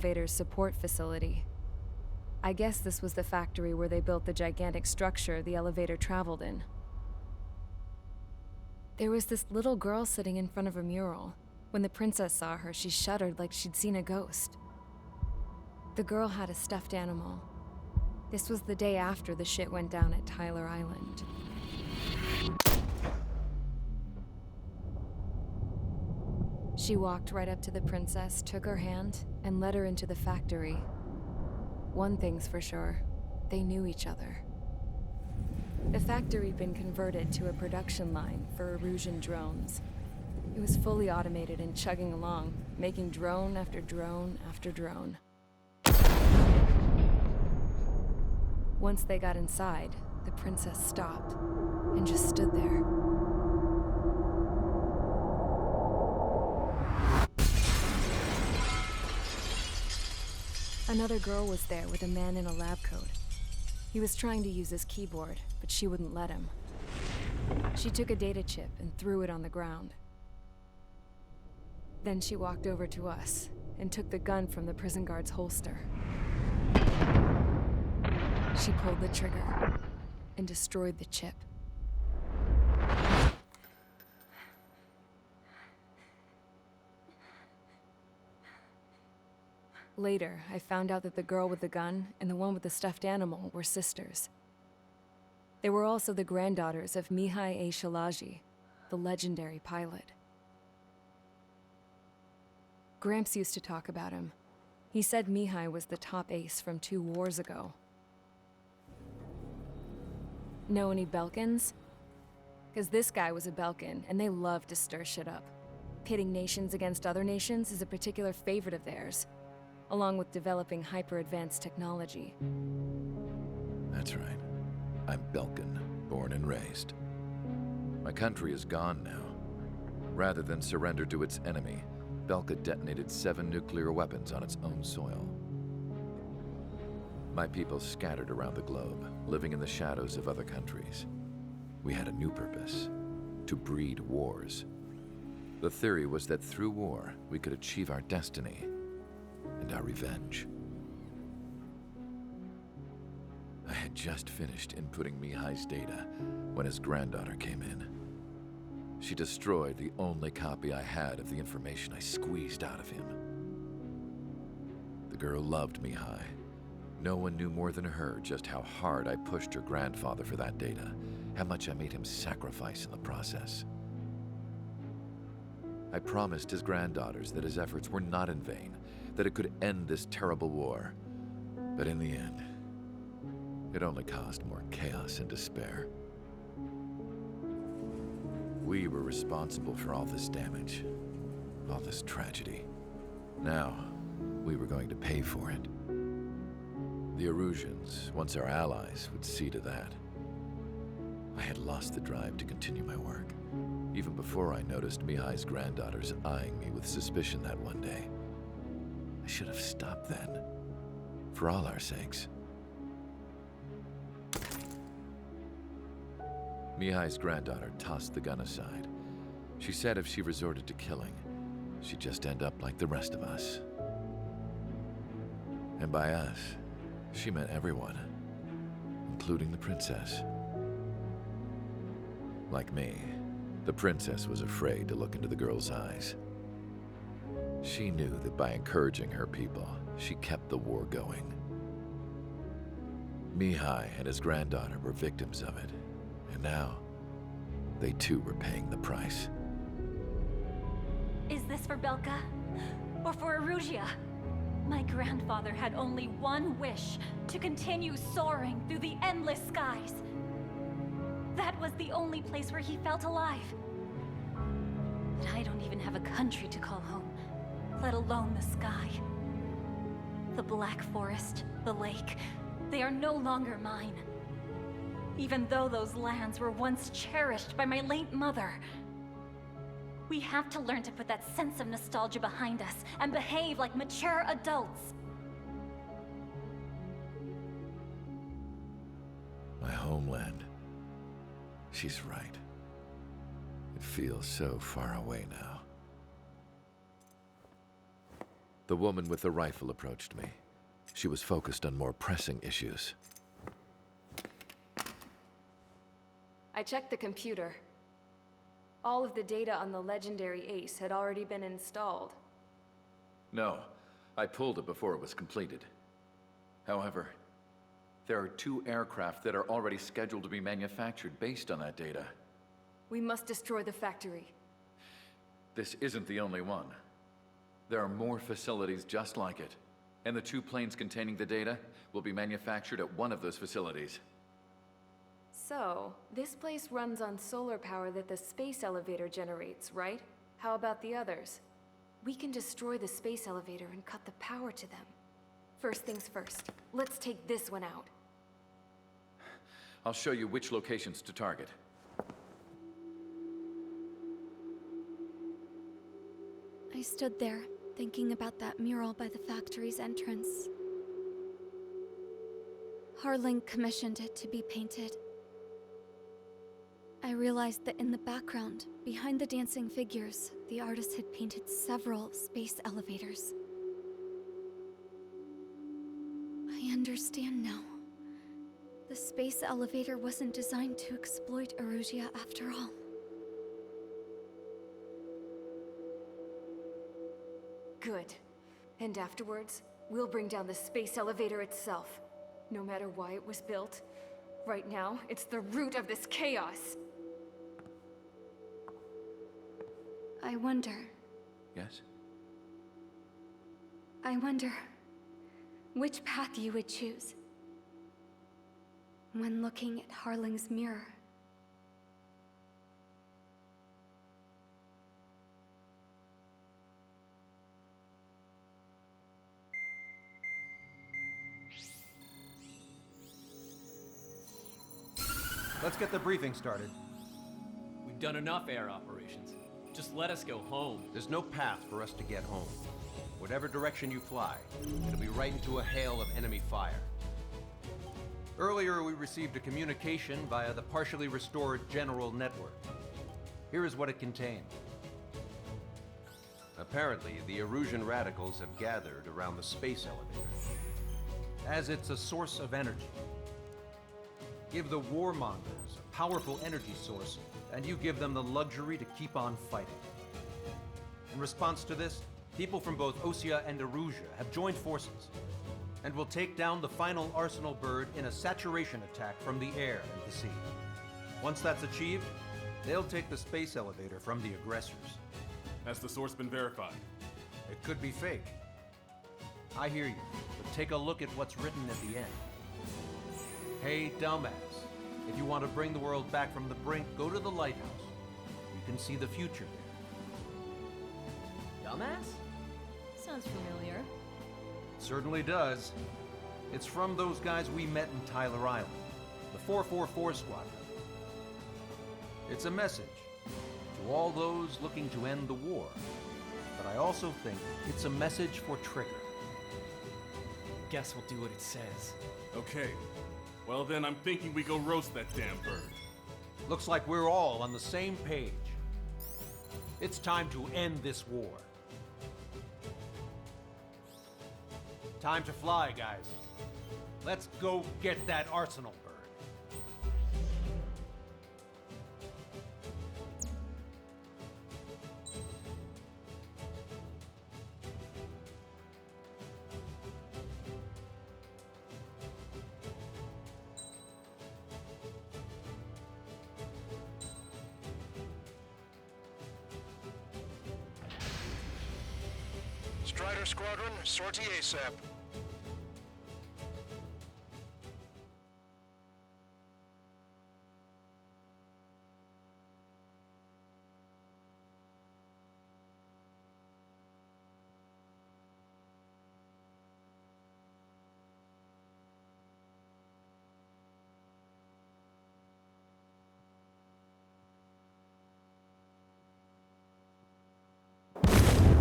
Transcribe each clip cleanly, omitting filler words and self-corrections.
elevator's support facility. I guess this was the factory where they built the gigantic structure the elevator traveled in. There was this little girl sitting in front of a mural. When the princess saw her, she shuddered like she'd seen a ghost. The girl had a stuffed animal. This was the day after the shit went down at Tyler Island. She walked right up to the princess, took her hand, and led her into the factory. One thing's for sure, they knew each other. The factory'd been converted to a production line for Erusian drones. It was fully automated and chugging along, making drone after drone after drone. Once they got inside, the princess stopped and just stood there. Another girl was there with a man in a lab coat. He was trying to use his keyboard, but she wouldn't let him. She took a data chip and threw it on the ground. Then she walked over to us and took the gun from the prison guard's holster. She pulled the trigger and destroyed the chip. Later, I found out that the girl with the gun and the one with the stuffed animal were sisters. They were also the granddaughters of Mihai A. Shalaji, the legendary pilot. Gramps used to talk about him. He said Mihai was the top ace from 2 wars ago. Know any Belkans? Because this guy was a Belkan, and they love to stir shit up. Pitting nations against other nations is a particular favorite of theirs, along with developing hyper-advanced technology. That's right. I'm Belkan, born and raised. My country is gone now. Rather than surrender to its enemy, Belka detonated 7 nuclear weapons on its own soil. My people scattered around the globe, living in the shadows of other countries. We had a new purpose: to breed wars. The theory was that through war, we could achieve our destiny and our revenge. I had just finished inputting Mihai's data when his granddaughter came in. She destroyed the only copy I had of the information I squeezed out of him. The girl loved Mihai. No one knew more than her just how hard I pushed her grandfather for that data, how much I made him sacrifice in the process. I promised his granddaughters that his efforts were not in vain, that it could end this terrible war. But in the end, it only caused more chaos and despair. We were responsible for all this damage, all this tragedy. Now, we were going to pay for it. The Erusians, once our allies, would see to that. I had lost the drive to continue my work, even before I noticed Mihai's granddaughters eyeing me with suspicion that one day. I should have stopped then, for all our sakes. Mihai's granddaughter tossed the gun aside. She said if she resorted to killing, she'd just end up like the rest of us. And by us, she meant everyone, including the princess. Like me, the princess was afraid to look into the girl's eyes. She knew that by encouraging her people, she kept the war going. Mihai and his granddaughter were victims of it, and now, they too were paying the price. Is this for Belka? Or for Erusea? My grandfather had only one wish: to continue soaring through the endless skies. That was the only place where he felt alive. But I don't even have a country to call home, let alone the sky. The Black Forest, the lake, they are no longer mine. Even though those lands were once cherished by my late mother. We have to learn to put that sense of nostalgia behind us and behave like mature adults. My homeland. She's right. It feels so far away now. The woman with the rifle approached me. She was focused on more pressing issues. I checked the computer. All of the data on the legendary Ace had already been installed. No, I pulled it before it was completed. However, there are 2 aircraft that are already scheduled to be manufactured based on that data. We must destroy the factory. This isn't the only one. There are more facilities just like it, and the 2 planes containing the data will be manufactured at one of those facilities. So, this place runs on solar power that the space elevator generates, right? How about the others? We can destroy the space elevator and cut the power to them. First things first, let's take this one out. I'll show you which locations to target. I stood there, thinking about that mural by the factory's entrance. Harling commissioned it to be painted. I realized that in the background, behind the dancing figures, the artist had painted several space elevators. I understand now. The space elevator wasn't designed to exploit Erusia after all. Good. And afterwards, we'll bring down the space elevator itself. No matter why it was built, right now, it's the root of this chaos. I wonder Yes? which path you would choose when looking at Harling's mirror. Let's get the briefing started. We've done enough air operations. Just let us go home. There's no path for us to get home. Whatever direction you fly, it'll be right into a hail of enemy fire. Earlier, we received a communication via the partially restored General Network. Here is what it contained. Apparently, the Erusian radicals have gathered around the space elevator, as it's a source of energy. Give the warmongers a powerful energy source, and you give them the luxury to keep on fighting. In response to this, people from both Osea and Erusia have joined forces, and will take down the final Arsenal bird in a saturation attack from the air and the sea. Once that's achieved, they'll take the space elevator from the aggressors. Has the source been verified? It could be fake. I hear you, but take a look at what's written at the end. Hey, dumbass. If you want to bring the world back from the brink, go to the lighthouse. You can see the future there. Dumbass? Sounds familiar. Certainly does. It's from those guys we met in Tyler Island, the 444 Squadron. It's a message to all those looking to end the war, but I also think it's a message for Trigger. Guess we'll do what it says. Okay. Well then, I'm thinking we go roast that damn bird. Looks like we're all on the same page. It's time to end this war. Time to fly, guys. Let's go get that Arsenal bird. Strider Squadron, sortie ASAP.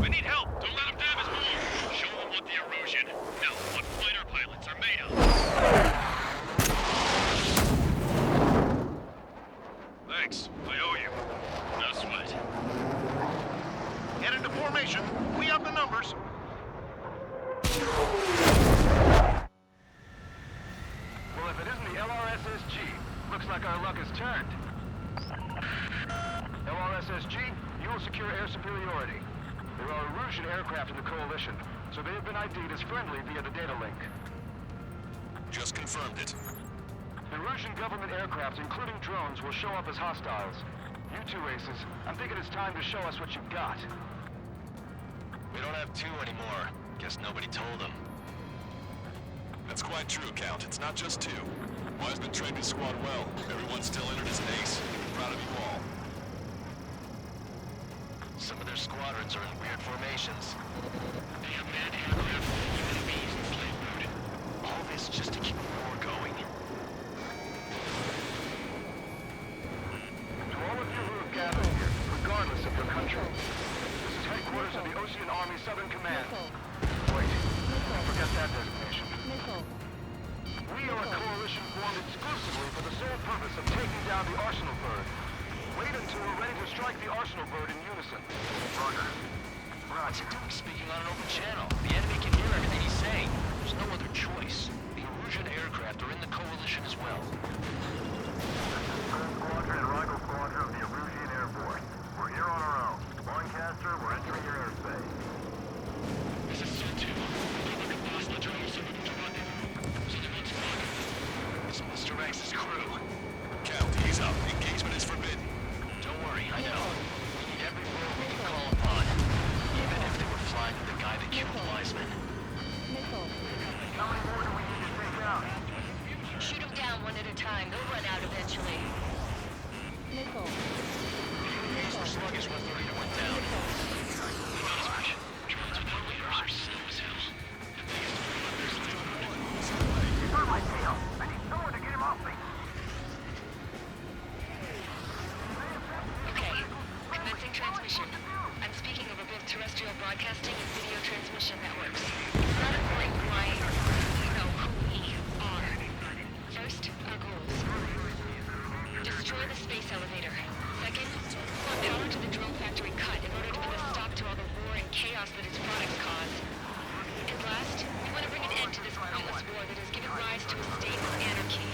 We need help! Don't let them damage more! Show them what the Erusian like our luck has turned. LRSSG, you will secure air superiority. There are Erusian aircraft in the Coalition, so they have been ID'd as friendly via the data link. Just confirmed it. Erusian government aircraft, including drones, will show up as hostiles. You two aces, I'm thinking it's time to show us what you've got. We don't have two anymore. Guess nobody told them. That's quite true, Count. It's not just two. Wiseman trained his squad well. Everyone's still entered as an ace. Proud of you all. Some of their squadrons are in weird formations. They have manned aircraft with human beings in slave mode. All this just to keep the war going. To all of you who have gathered here, regardless of your country, this is headquarters of the Ocean Army Southern Command. Wait, I forgot that designation. We are a coalition formed exclusively for the sole purpose of taking down the Arsenal Bird. Wait until we're ready to strike the Arsenal Bird in unison. Roger. Roger, speaking on an open channel. The enemy can hear everything he's saying. There's no other choice. The Erusian aircraft are in the coalition as well. Third Squadron and Rival Squadron of the Erusian Air Force. We're here on our own. Lancaster, we're entering your airspace. This is Sul-2. It's Mr. X's crew. Count, he's up. Engagement is forbidden. Don't worry, I know. We need every road we can call upon. Even if they were flying with the guy that killed Wiseman. How many more do we need to take out? Shoot them down one at a time. They'll run out eventually. These were sluggish when Thornton went down. Drones with no leaders are slow as hell. He's on my tail. I need someone to get him off me. Okay, commencing transmission. I'm speaking over both terrestrial broadcasting and video transmission networks. It's not important why you know who we are. First, our goals. Destroy the space elevator. Second, we want power to the drone factory cut in order to put a stop to all the war and chaos that its products cause. And last, we want to bring an end to this pointless war that has given rise to a state of anarchy.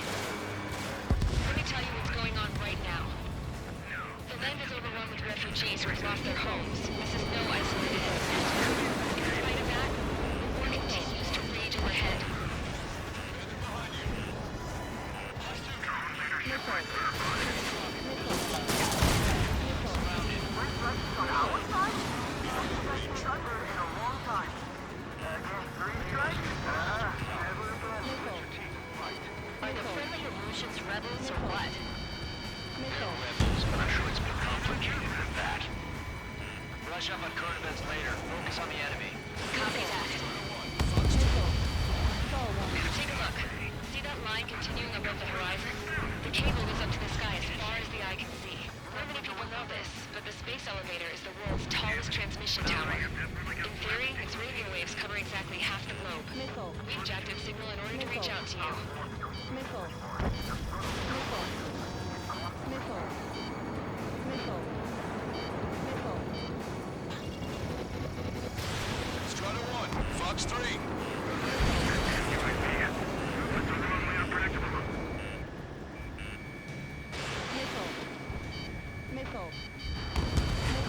Let me tell you what's going on right now. The land is overrun with refugees who have lost their homes. This is no isolated incident. In spite of that, the war continues to rage overhead. Are the friendly Erusians rebels or what? Rebels, but I'm sure it's more complicated than that. Brush up on current events later. Focus on the enemy. Copy that. Take a look. See that line continuing above the horizon? The cable goes up to the sky as far as the eye can see. Not many people know this, but the space elevator is the world's tallest transmission tower. In theory, its radio waves cover exactly half the globe. We've jacked its signal in order to reach out to you. Strider 1, Fox 3.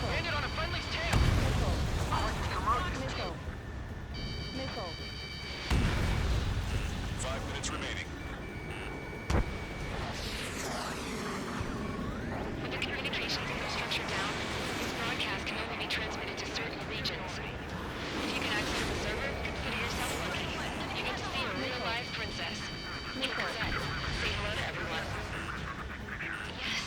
Landed on a friendly's tail. 5 minutes remaining. With the communications infrastructure down, this broadcast can only be transmitted to certain regions. If you can access the server, consider yourself lucky. You get to see a real live princess. Cosette, say hello to everyone. Yes.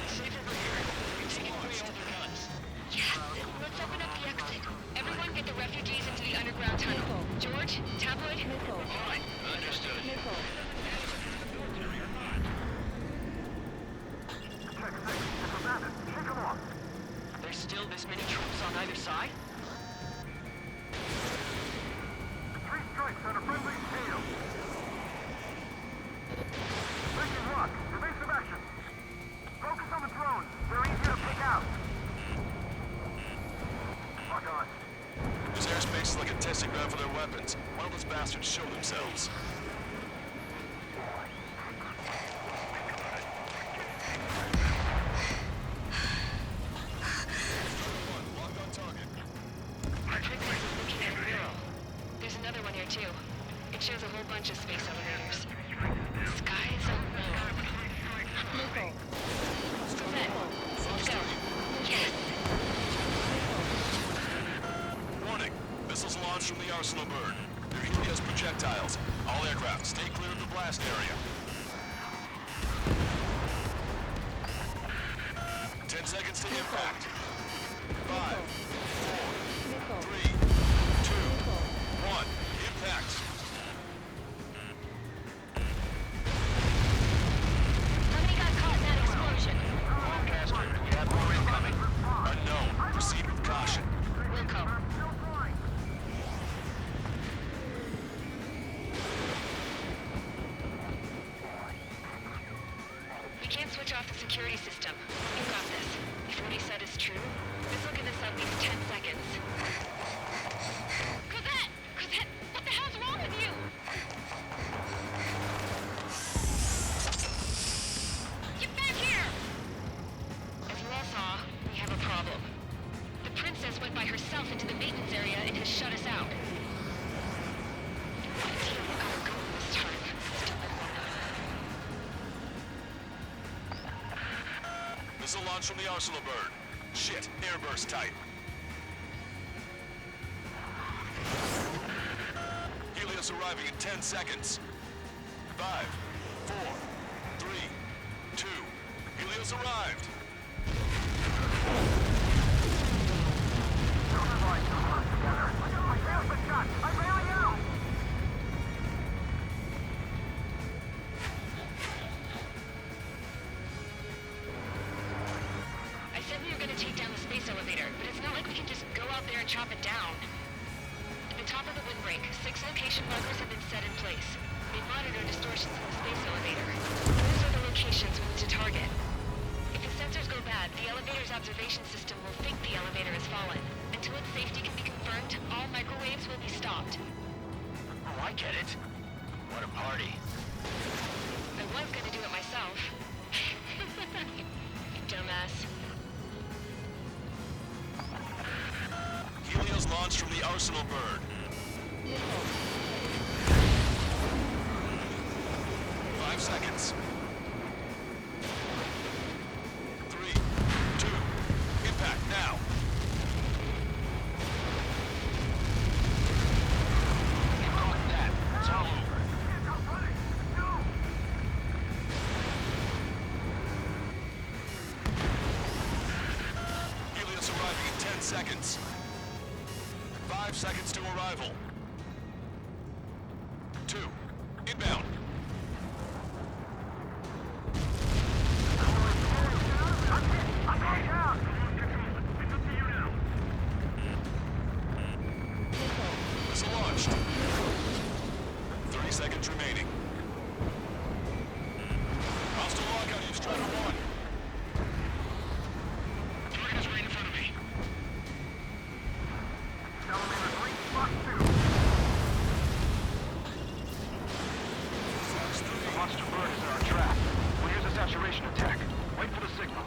Safe over here. Take away all their guns. Yes! Let's open up the exit. Everyone get the refugees into the underground tunnel. George, Tabloid. All right, understood. There's still this many troops on either side? 3 strikes on a friendly tail. Mission lock. Evasive action. Focus on the drones. They're easier to pick out. Lock on. This airspace is like a testing ground for their weapons. Why don't those bastards show themselves? too. It shows a whole bunch of space elevators. Skies are low. Missile. Set. Let's go. Yes. Warning. Missiles launched from the Arsenal bird. They're Helios projectiles. All aircraft, stay clear of the blast area. 10 seconds to impact. 5, 4, 3, 2, 1. Impact. How many got caught in that explosion? Lancaster, do we have more incoming? Unknown. Proceed with caution. Wilco. We can't switch off the security system. You got this. If what he said is true, this will give us at least 10 seconds. Cosette! Cosette! What the hell's wrong with you? Get back here! As you all saw, we have a problem. The princess went by herself into the maintenance area and has shut us out. The team got her going this time. Stupid Luna. Missile launch from the Arsenal bird. Shit, airburst type. Helios arriving in 10 seconds. 5, 4, 3, 2. Helios arrived. I said we were gonna take down the space elevator, but it's not like we can just go out there and chop it down. At the top of the windbreak, 6 location bunkers have been set in place. They monitor distortions in the space elevator. Those are the locations we need to target. If the sensors go bad, the elevator's observation system will think the elevator has fallen. Until its safety can be confirmed, all microwaves will be stopped. Oh, I get it. What a party. I was gonna do it myself. Dumbass. Helios launched from the Arsenal bird. 5 seconds. 3, 2, impact now. Keep going, Dad. It's all over. Helios arriving in 10 seconds. 5 seconds to arrival. 2, inbound. Missile launched. 30 seconds remaining. Hostile lockout, you Strider 1. Target is right in front of me. The monster bird is in our trap. We'll use a saturation attack. Wait for the signal.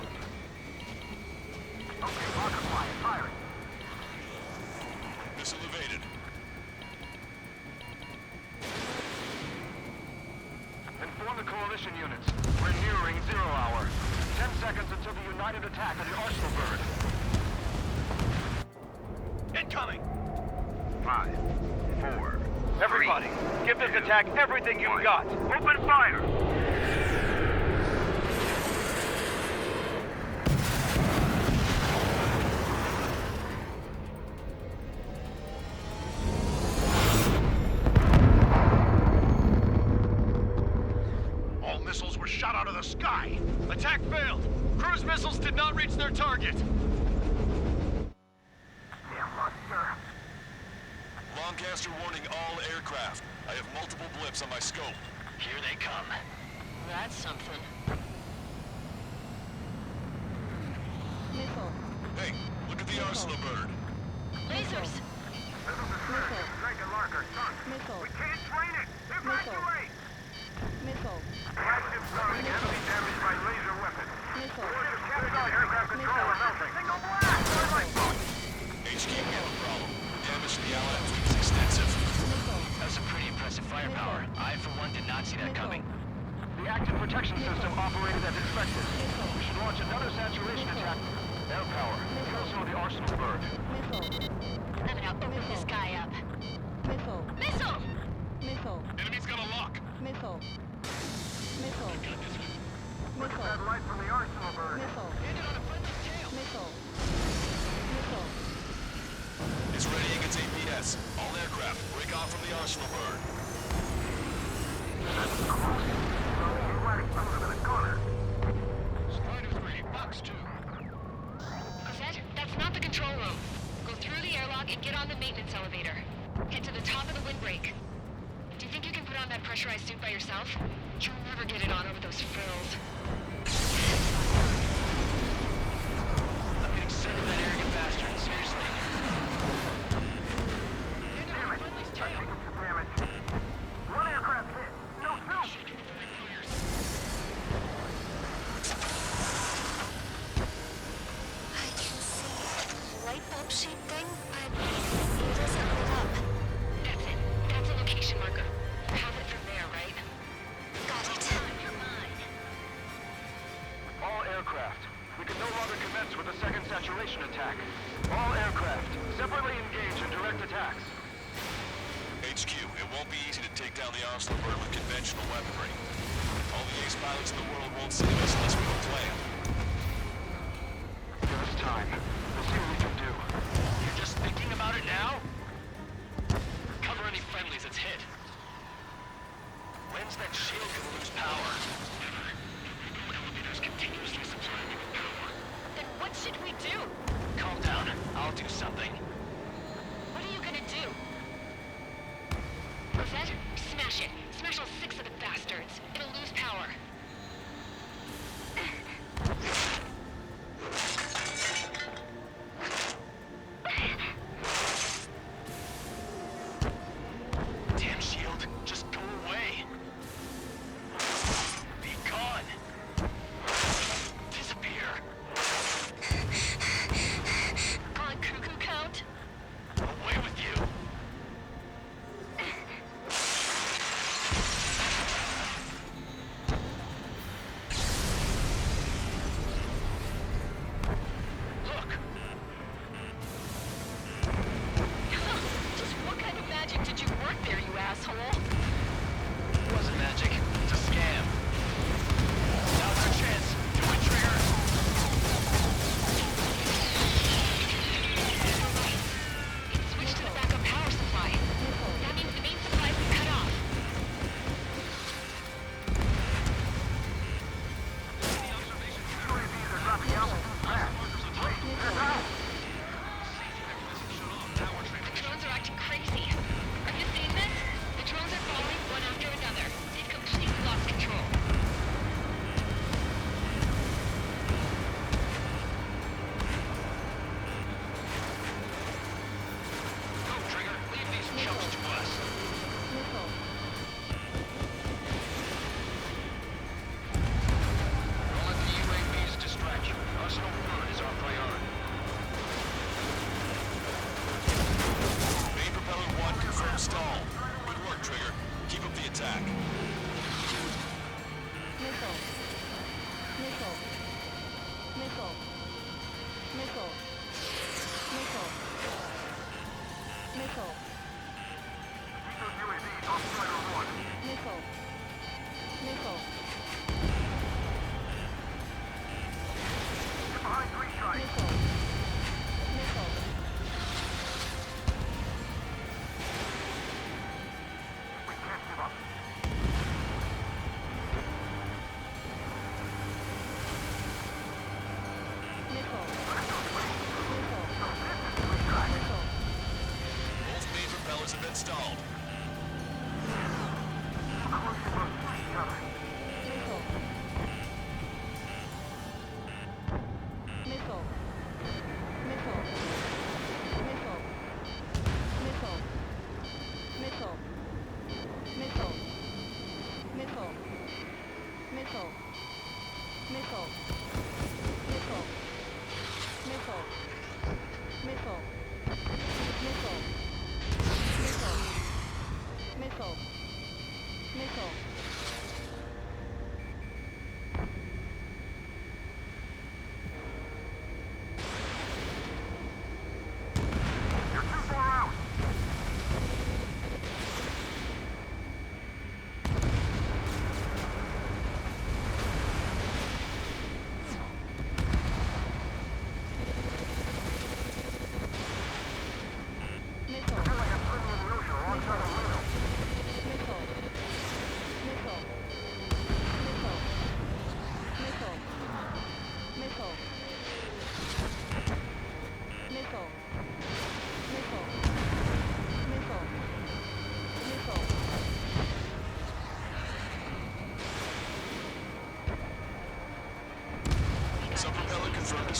Okay, marker fire. Firing. Missile evaded. Inform the coalition units. We're nearing 0 hour. 10 seconds until the united attack on the Arsenal bird. Incoming! 5, 4, everybody, give this attack everything you've got. Open fire! All missiles were shot out of the sky. Attack failed. Cruise missiles did not reach their target. Lancaster warning all aircraft. I have multiple blips on my scope. Here they come. That's something. Missile. Hey, look at the Arsenal bird. Lasers! Missile. We can't train it! Evacuate! Missile. Flagship starting enemy damaged by laser weapon. Missile. Aircraft control are melting. Single blast! HQ, we have a problem. Damage to the Allied fleet is extensive. As of active protection system operated as expected. We should launch another saturation attack. Air power. Kill some of the arsenal bird. I'm gonna open this guy up. Missile. Missile! Missile. Enemy's got a lock. Missile. Missile. Look at that light from the arsenal bird. Missile. Missile. Missile. It's readying its APS. All aircraft, break off from the Arsenal bird. Spider 3, box 2. Cosette, that's not the control room. Go through the airlock and get on the maintenance elevator. Head to the top of the windbreak. Do you think you can put on that pressurized suit by yourself? You'll never get it on over those frills. I'm getting sick of that arrogant bastard, seriously. Damn it! I think it's the damage. One aircraft hit. No, two! I can see light bulb shaped thing, but it doesn't lit up. That's it. That's a location marker. Have it from there, right? Got it. You're mine. All aircraft. We can no longer commence with a second saturation attack. All aircraft, separately engage in direct attacks. HQ, it won't be easy to take down the Arsenal bird with conventional weaponry. All the ace pilots in the world won't save us unless we have a plan. Give us time. We'll see what we can do. You're just thinking about it now? Cover any friendlies it's hit. When's that shield gonna lose power? Elevators continuously supplying you with power. Then what should we do? Calm down. I'll do something. What are you gonna do? Cosette, smash it. Smash all 6 of the bastards. It'll lose power. Damn shield, just go away. Be gone. Disappear. Gone cuckoo count? Away with you.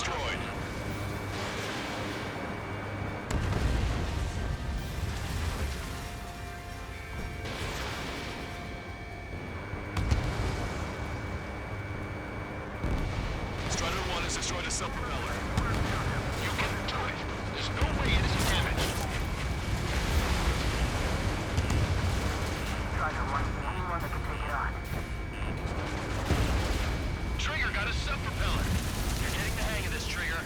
destroyed. Strider 1 has destroyed a sub-propeller. You can do it. There's no way it isn't damaged. Strider 1 is the only one that can take it on. Trigger got a sub-propeller. You're getting the hang of this, Trigger.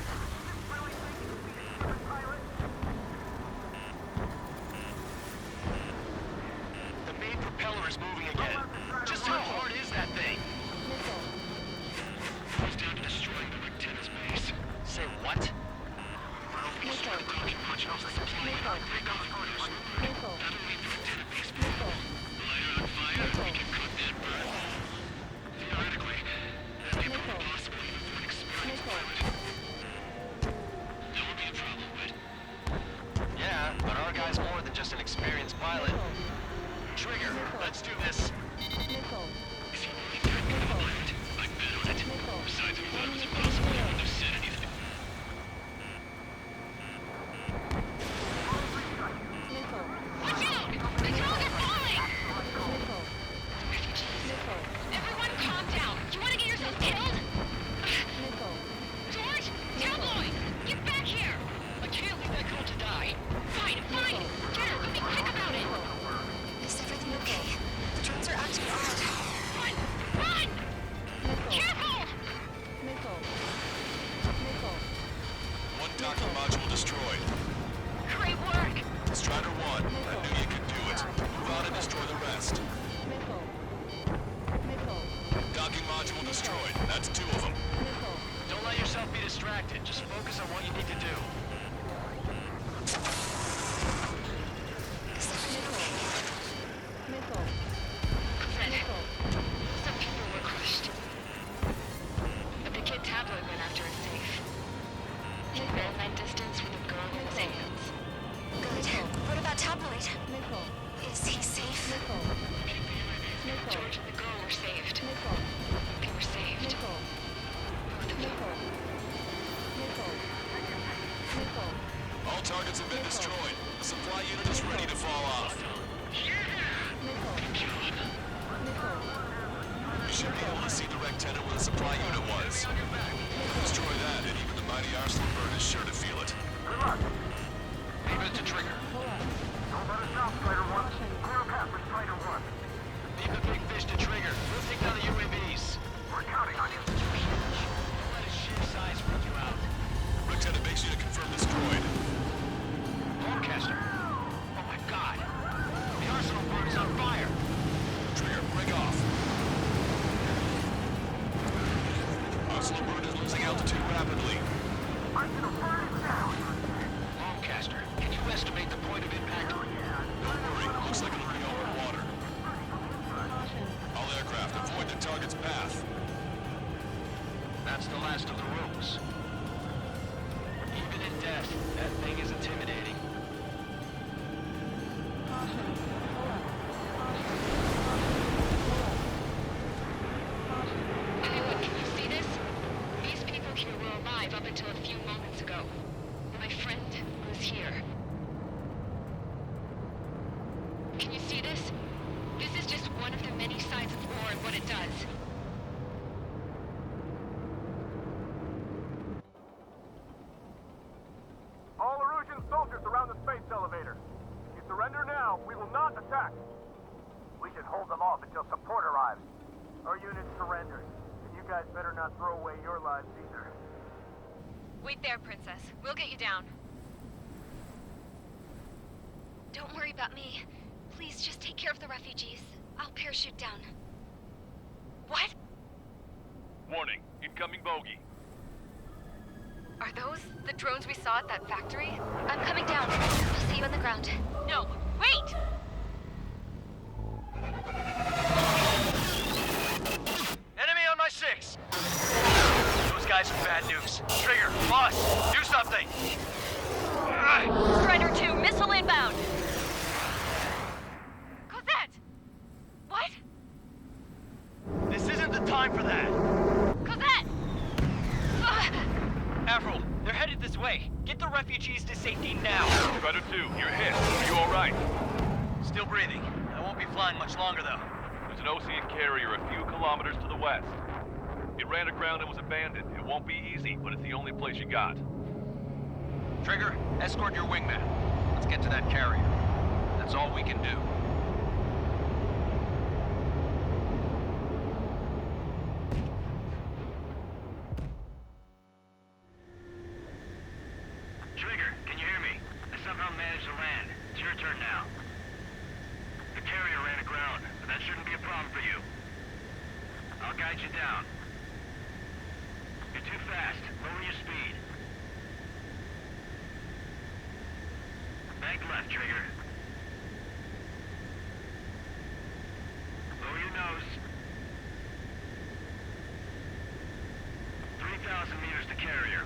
The main propeller is moving again. Just how hard is that thing? I was down to destroying the Rectenna's base. Say what? Missile. Yeah, but our guy's more than just an experienced pilot. Trigger, let's do this. Watch out! The drones are falling! Everyone calm down. You want to get yourself killed? George! Tabloid! Get back here! I can't leave that girl to die. Fine, fine! Get her, but be quick about it! Is everything okay? The drones are acting odd. Run! Run! Careful! One docking module destroyed. Great work! Strider 1, I knew you could do it. Move on and destroy the rest. Docking module destroyed. That's 2 of them. Don't let yourself be distracted. Just focus on what you need to do. Some people were crushed. But the kid Tabloid went after a safe. He ran that distance with a gun in his hands. Good. What about Tabloid? Is he safe? George and the girl were saved. They were saved. Both of them. All targets have been destroyed. The supply unit is ready to fall off. You should be able to see the Rectenna where the supply unit was. Destroy that, and even the mighty Arsenal bird is sure to feel it. Good luck. Leave it to Trigger. Don't let us down, Strider 1. Clear a path for Strider 1. Leave the big fish to Trigger. We'll take down the UAVs. We're counting on you. Don't let his sheer size freak you out. Rectenna base unit confirmed destroyed. Broadcaster. Oh my god. The Arsenal bird is on fire. Trigger, break off. Arsenal bird is losing altitude rapidly. Arsenal bird is down. Broadcaster, can you estimate the point of impact? Don't worry, looks like it'll be over water. All aircraft, avoid the target's path. That's the last of the rooms. Even in death, that thing is intimidating. Anyone, can you see this? These people here were alive up until a few moments ago. My friend was here. Can you see this? This is just one of the many sides of war and what it does. All Erusian soldiers around the space elevator. If you surrender now, we will not attack. We should hold them off until support arrives. Our unit surrendered, and you guys better not throw away your lives either. Wait there, Princess. We'll get you down. Don't worry about me. Please just take care of the refugees. I'll parachute down. What? Warning, incoming bogey. Are those the drones we saw at that factory? I'm coming down. I'll see you on the ground. No, wait! Enemy on my 6! Those guys are bad news. Trigger, boss, do something! Strider 2, missile inbound! Cosette! What? This isn't the time for that! Cosette! Ugh. Avril, they're headed this way. Get the refugees to safety now. Predator 2, you're hit. Are you alright? Still breathing. I won't be flying much longer, though. There's an Osean carrier a few kilometers to the west. It ran aground and was abandoned. It won't be easy, but it's the only place you got. Trigger, escort your wingman. Let's get to that carrier. That's all we can do. Trigger, can you hear me? I somehow managed to land. It's your turn now. The carrier ran aground, but that shouldn't be a problem for you. I'll guide you down. You're too fast. Lower your speed. Bank left, Trigger. Lower your nose. 3,000 meters to carrier.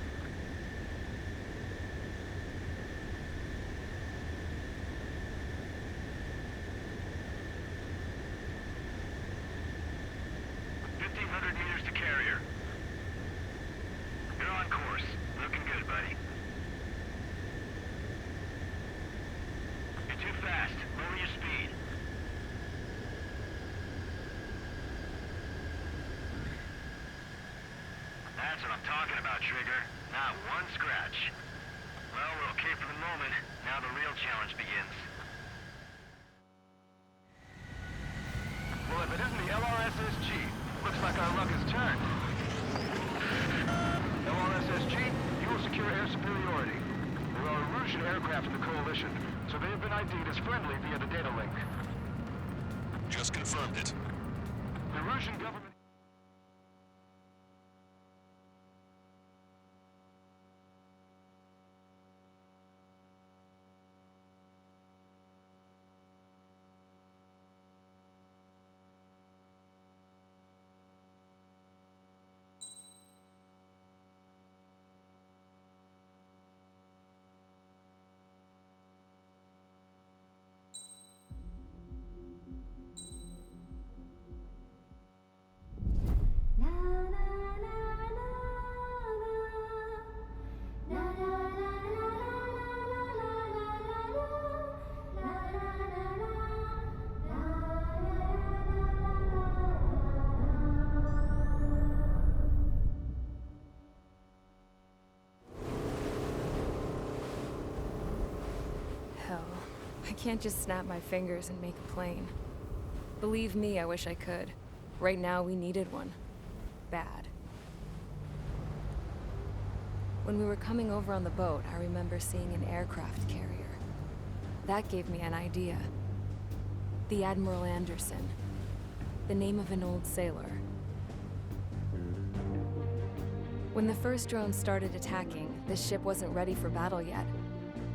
Meters to carrier. You're on course. Looking good, buddy. You're too fast. Lower your speed. That's what I'm talking about, Trigger. Not one scratch. Well, we're okay for the moment. Now the real challenge begins. Well, if it isn't the LRSSG, looks like our luck has turned. LRSSG, you will secure air superiority. There are Erusian aircraft in the Coalition, so they have been ID'd as friendly via the data link. Just confirmed it. The Erusian government... I can't just snap my fingers and make a plane. Believe me, I wish I could. Right now, we needed one. Bad. When we were coming over on the boat, I remember seeing an aircraft carrier. That gave me an idea. The Admiral Anderson. The name of an old sailor. When the first drone started attacking, the ship wasn't ready for battle yet.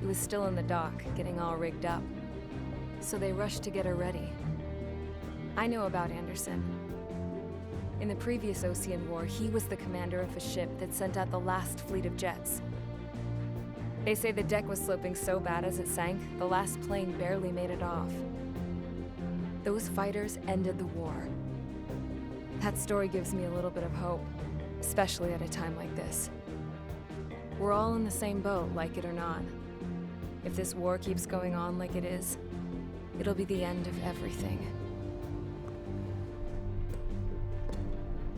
It was still in the dock, getting all rigged up. So they rushed to get her ready. I know about Anderson. In the previous Osean War, he was the commander of a ship that sent out the last fleet of jets. They say the deck was sloping so bad as it sank, the last plane barely made it off. Those fighters ended the war. That story gives me a little bit of hope, especially at a time like this. We're all in the same boat, like it or not. If this war keeps going on like it is, it'll be the end of everything.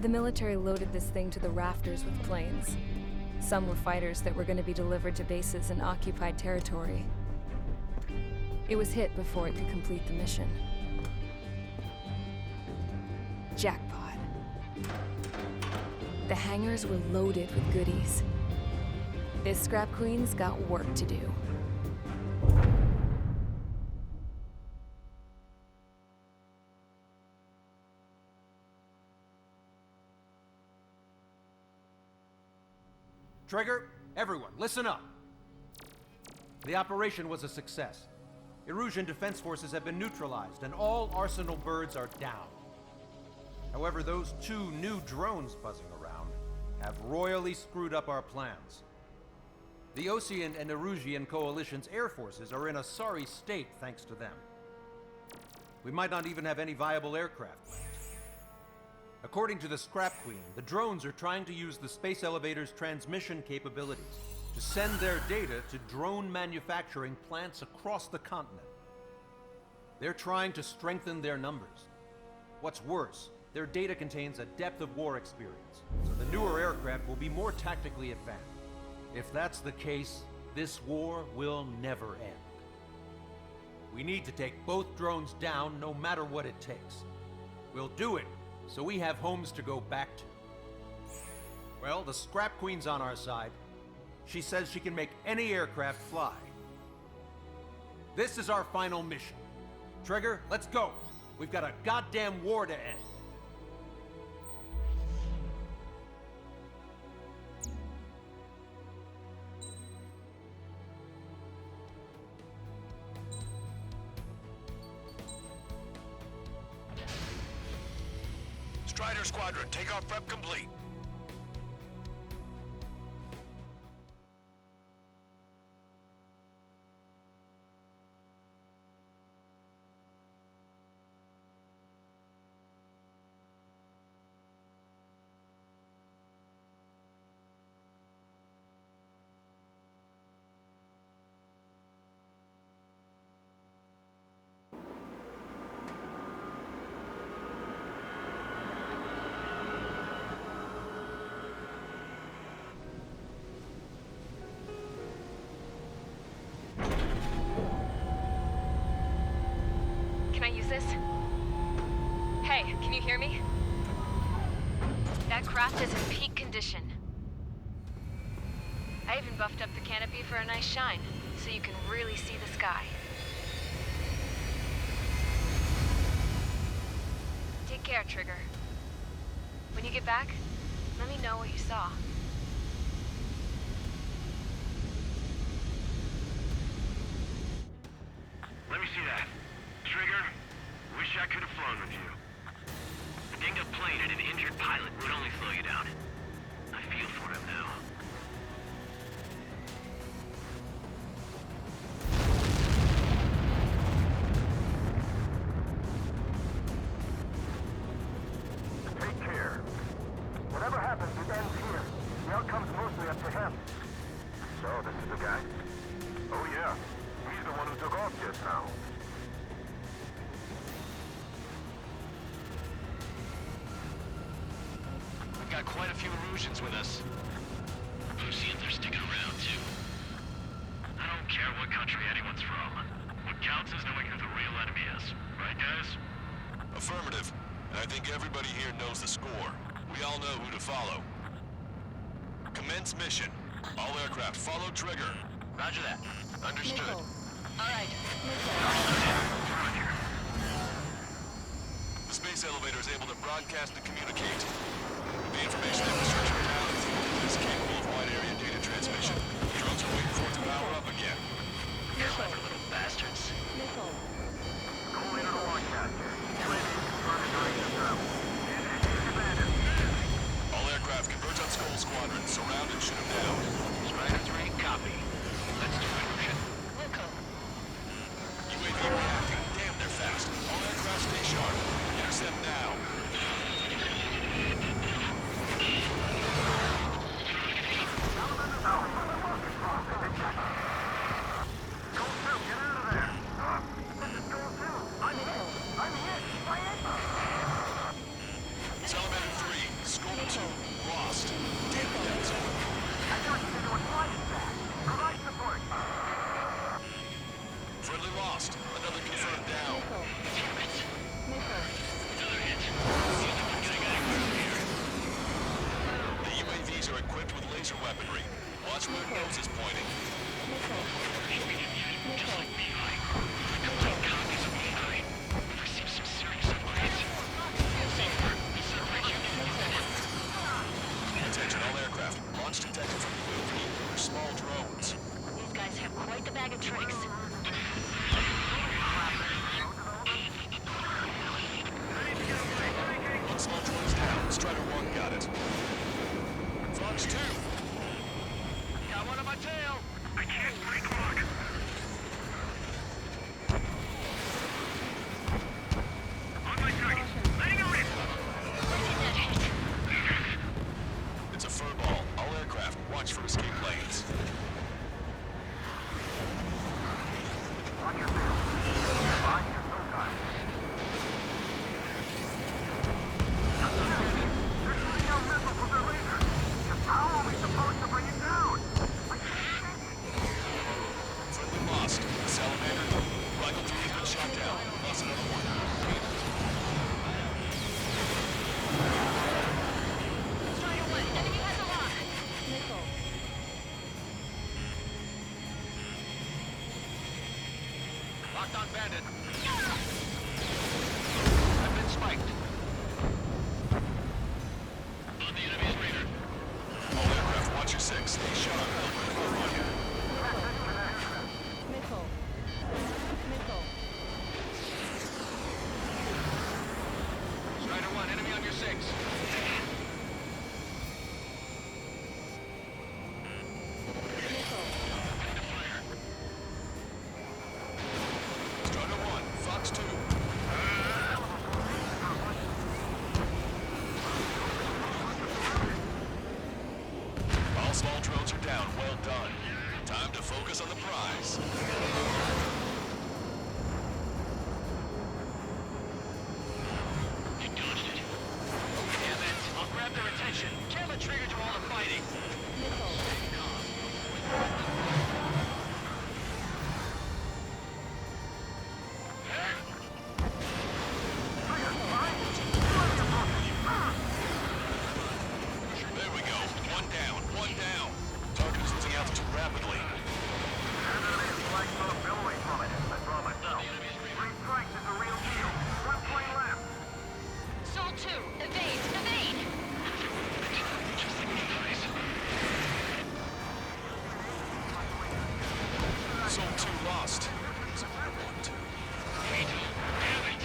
The military loaded this thing to the rafters with planes. Some were fighters that were going to be delivered to bases in occupied territory. It was hit before it could complete the mission. Jackpot. The hangars were loaded with goodies. This scrap queen's got work to do. Trigger, everyone, listen up. The operation was a success. Erusian defense forces have been neutralized, and all Arsenal birds are down. However, those 2 new drones buzzing around have royally screwed up our plans. The Osean and Erusian coalition's air forces are in a sorry state thanks to them. We might not even have any viable aircraft left. According to the Scrap Queen, the drones are trying to use the space elevator's transmission capabilities to send their data to drone manufacturing plants across the continent. They're trying to strengthen their numbers. What's worse, their data contains a depth of war experience, so the newer aircraft will be more tactically advanced. If that's the case, this war will never end. We need to take both drones down no matter what it takes. We'll do it so we have homes to go back to. Well, the Scrap Queen's on our side. She says she can make any aircraft fly. This is our final mission. Trigger, let's go. We've got a goddamn war to end. Strider Squadron, takeoff prep complete. Can I use this? Hey, can you hear me? That craft is in peak condition. I even buffed up the canopy for a nice shine, so you can really see the sky. Take care, Trigger. When you get back, let me know what you saw. Let me see that. Trigger, wish I could have flown with you. A dinged-up plane and an injured pilot would only slow you down. I feel for him now. Take care. Whatever happens, it ends here. The outcome's mostly up to him. So, this is the guy? Oh yeah. He's the one who took off just now. Got quite a few Erusians with us. Lucians are sticking around, too. I don't care what country anyone's from. What counts is knowing who the real enemy is. Right, guys? Affirmative. And I think everybody here knows the score. We all know who to follow. Commence mission. All aircraft follow Trigger. Roger that. Understood. All right. The space elevator is able to broadcast and communicate. The information infrastructure now is capable of wide area data transmission. Drones are waiting for it to power up again. Clever little bastards. Call into the broadcaster. UAV confirmed during the travel. All aircraft converge on Skull Squadron. Surround and shoot them down. Strider 3, copy. Let's do it, Lucian. UAV reacting. Damn, they're fast. All aircraft stay sharp. Intercept now. Salamander 3, Skull 2, lost. Damn it, that's all. Friendly lost. Another confirmed down. Damn it. Another hit. The UAVs are equipped with laser weaponry. Watch where nose is pointing. Just like Beeline. Complete copies of Beeline. We've received some serious upgrades. Attention all aircraft. Launch detected from UAV. They're small drones. These guys have quite the bag of tricks. One small drone is down. Strider 1 got it. Fox 2. Got one on my tail. 6. Strider 1, Fox 2. All small drones are down. Well done. Time to focus on the prize. You dodged it. Damn it. I'll grab their attention. Can't let Trigger do all the fighting. There we go. One down. One down. Target is losing altitude rapidly. Soul 2, evade, evade! Just like you guys. Soul 2 lost. So I want to. Wait. Damn it.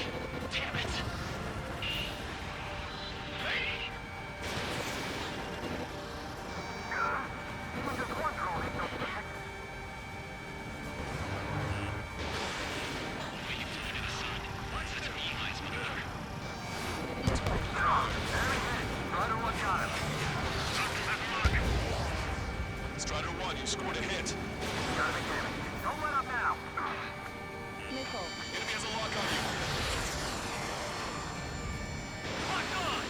Damn it. Strider 1, you scored a hit. Don't let up now. Enemy has a lock on you. Locked on!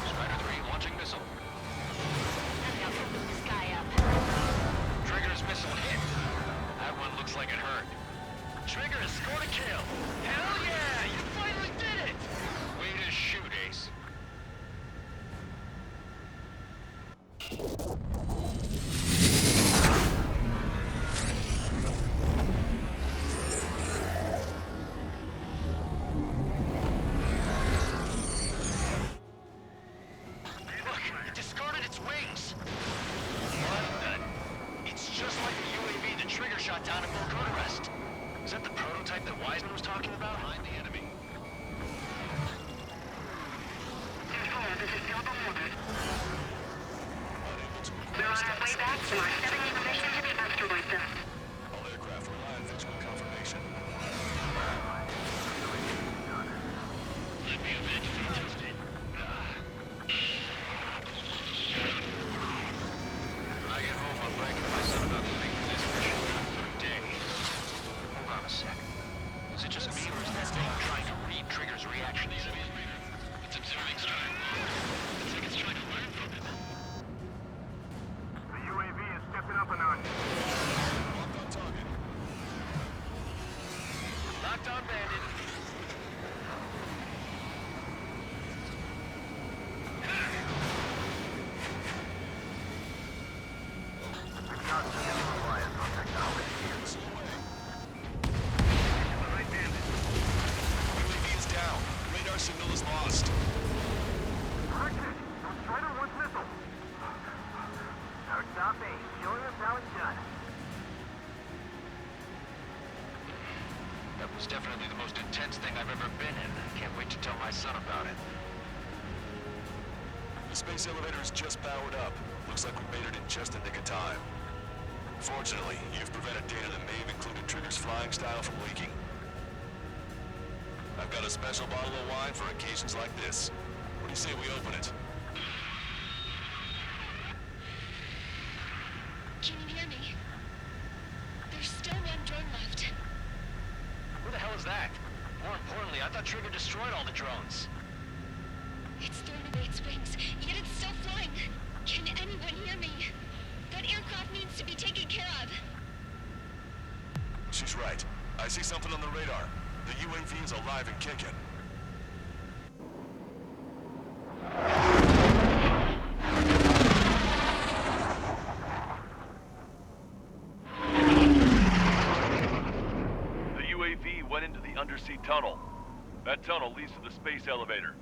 Strider 3 launching missile. Now open the sky up. Trigger's missile hit. That one looks like it hurt. Trigger has scored a kill. Hell yeah! You finally did it! Way to shoot, Ace. Look, it discarded its wings. What the? It's just like the UAV the Trigger shot down in Volkodarest. Is that the prototype that Wiseman was talking about? Behind the enemy. Unable to We're on acquire our way status. back to our 7 information to the asteroid zone. All aircraft rely on visual confirmation. Let me eventually test it. When I get home, I'm bragging to my son about moving for this mission for a day. Hold on a sec. Is it just me, or is that thing trying to read Trigger's reactions? It's observing Strider. It's like it's trying to learn from him. The UAV is stepping up a notch. Locked on target. Locked on Bandit. UAV is down. Radar signal is lost. Corrected. Strider 1's missile. Our top ace, showing us how it's done. That was definitely the most intense thing I've ever been in. Can't wait to tell my son about it. The space elevator is just powered up. Looks like we made it in just the nick of time. Fortunately, you've prevented data that may have included Trigger's flying style from leaking. I've got a special bottle of wine for occasions like this. What do you say we open it? Can you hear me? There's still one drone left. Who the hell is that? More importantly, I thought Trigger destroyed all the drones. It's thrown away its wings, yet it's still flying. Can anyone hear me? That aircraft needs to be taken care of. She's right. I see something on the radar. The UAV is alive and kicking. The UAV went into the undersea tunnel. That tunnel leads to the space elevator.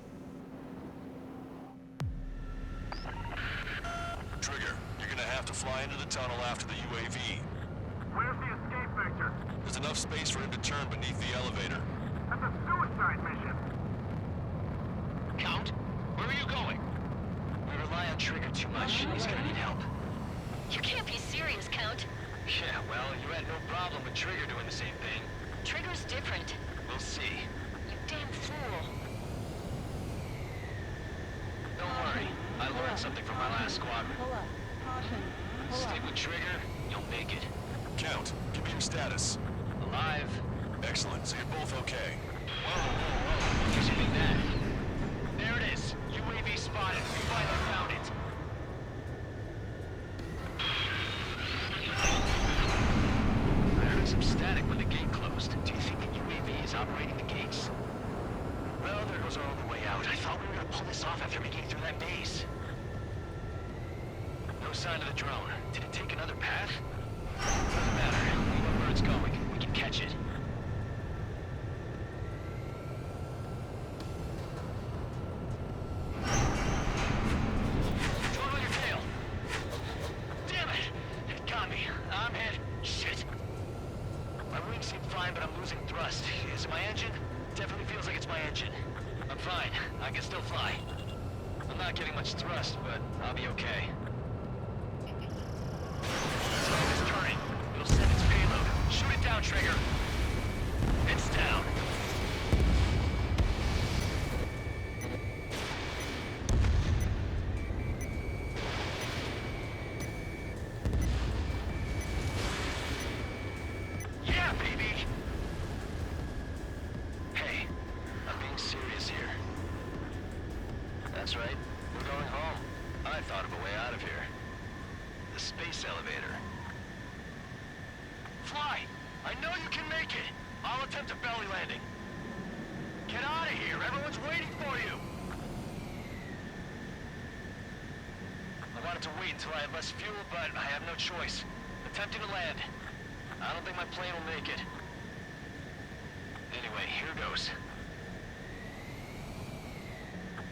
Trigger, you're gonna have to fly into the tunnel after the UAV. Where's the escape vector? There's another enough space for him to turn beneath the elevator. That's a suicide mission. Count, where are you going? We rely on Trigger too much. He's gonna need help. You can't be serious, Count. Yeah, well, you had no problem with Trigger doing the same thing. Trigger's different. We'll see. You damn fool. Don't worry. I learned something from my last squadron. Pull up. Caution. Pull Stick up. with Trigger, you'll make it. Count, give me your status. Alive. Excellent, so you're both okay. Whoa, whoa, whoa. What you mean that? There it is. UAV spotted. We finally found it. I heard some static when the gate closed. Do you think the UAV is operating the gates? Well, there goes our only way out. I thought we were gonna pull this off after making it through that maze. No sign of the drone. Did it take another path? Doesn't matter. We know where it's going. We can catch it. Drone on your tail. Damn it! It got me. I'm hit. Shit. My wings seem fine, but I'm losing thrust. Is it my engine? Definitely feels like it's my engine. I'm fine. I can still fly. I'm not getting much thrust, but I'll be okay. Drone is turning. It'll send its payload. Shoot it down, Trigger. It's down. Yeah, baby! Hey, I'm being serious here. That's right. We're going home. I thought of a way out of here. The space elevator. Fly! I know you can make it! I'll attempt a belly landing. Get out of here! Everyone's waiting for you! I wanted to wait until I had less fuel, but I have no choice. Attempting to land. I don't think my plane will make it. Anyway, here goes.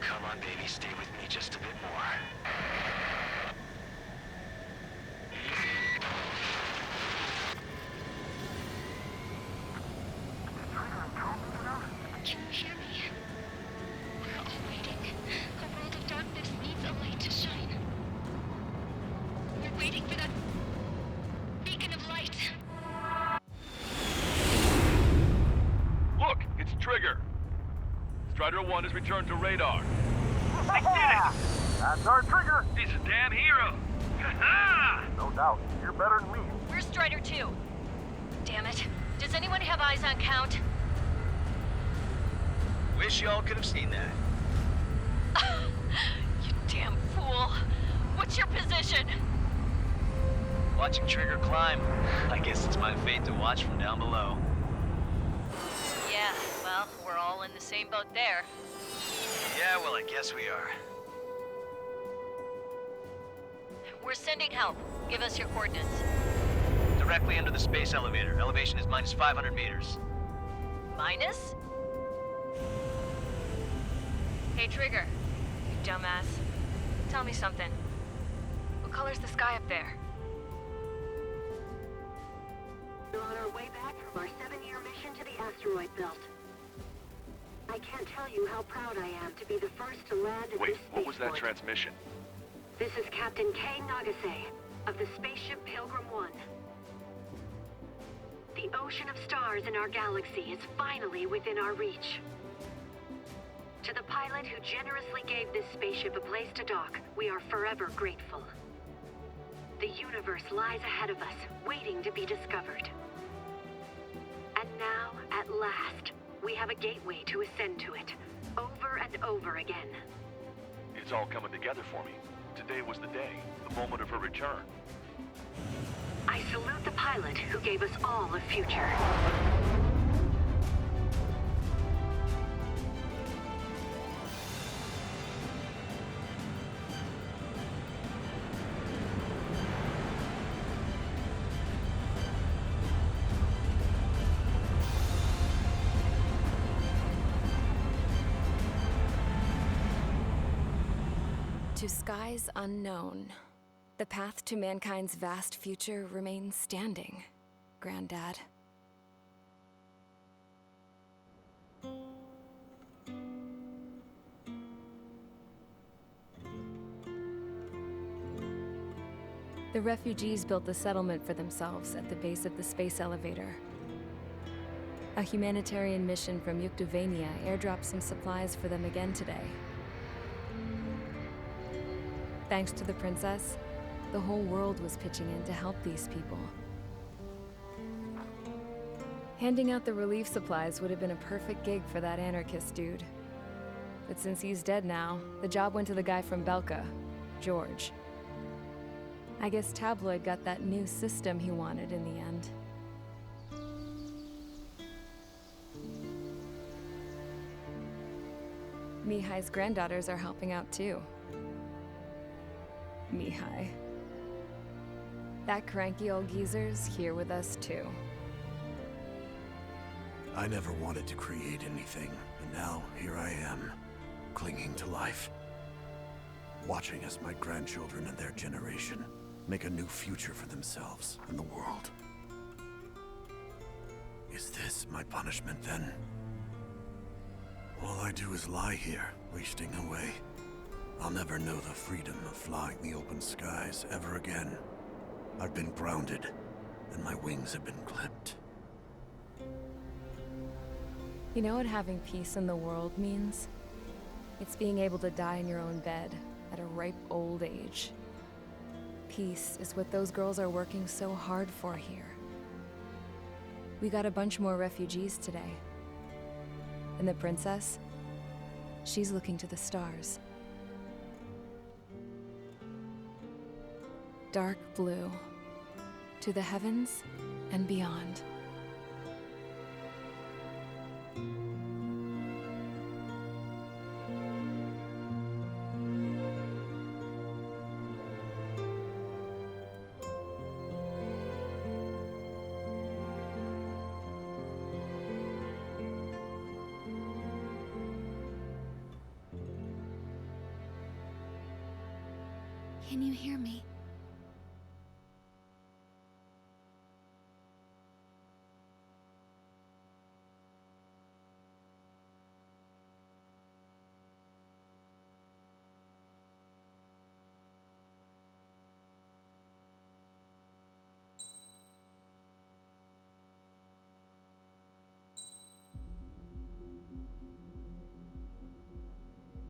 Come on, baby, stay with me just a bit more. Can you hear me? We're all waiting. A world of darkness needs a light to shine. We're waiting for that beacon of light. Look, it's Trigger. Strider 1 has returned to radar. I did it! That's our Trigger! He's a damn hero! No doubt. You're better than me. We're Strider 2. Damn it. Does anyone have eyes on Count? Wish y'all could have seen that. You damn fool. What's your position? Watching Trigger climb. I guess it's my fate to watch from down below. Yeah, well, we're all in the same boat there. Yeah, well, I guess we are. We're sending help. Give us your coordinates. Directly under the space elevator. Elevation is minus 500 meters. Minus? Hey, Trigger. You dumbass. Tell me something. What color's the sky up there? We're on our way back from our 7-year mission to the asteroid belt. I can't tell you how proud I am to be the first to land at Wait, this what was that spaceport. transmission? This is Captain Kay Nagase of the spaceship Pilgrim 1. The ocean of stars in our galaxy is finally within our reach. To the pilot who generously gave this spaceship a place to dock, we are forever grateful. The universe lies ahead of us, waiting to be discovered. And now, at last, we have a gateway to ascend to it, over and over again. It's all coming together for me. Today was the day, the moment of her return. I salute the pilot who gave us all a future. To skies unknown, the path to mankind's vast future remains standing, Granddad. The refugees built a settlement for themselves at the base of the space elevator. A humanitarian mission from Yuktovania airdropped some supplies for them again today. Thanks to the princess, the whole world was pitching in to help these people. Handing out the relief supplies would have been a perfect gig for that anarchist dude. But since he's dead now, the job went to the guy from Belka, George. I guess Tabloid got that new system he wanted in the end. Mihai's granddaughters are helping out too. Mihai. That cranky old geezer's here with us too. I never wanted to create anything, and now here I am, clinging to life. Watching as my grandchildren and their generation make a new future for themselves and the world. Is this my punishment then? All I do is lie here, wasting away. I'll never know the freedom of flying the open skies ever again. I've been grounded, and my wings have been clipped. You know what having peace in the world means? It's being able to die in your own bed at a ripe old age. Peace is what those girls are working so hard for here. We got a bunch more refugees today. And the princess? She's looking to the stars. Dark blue. To the heavens and beyond. Can you hear me?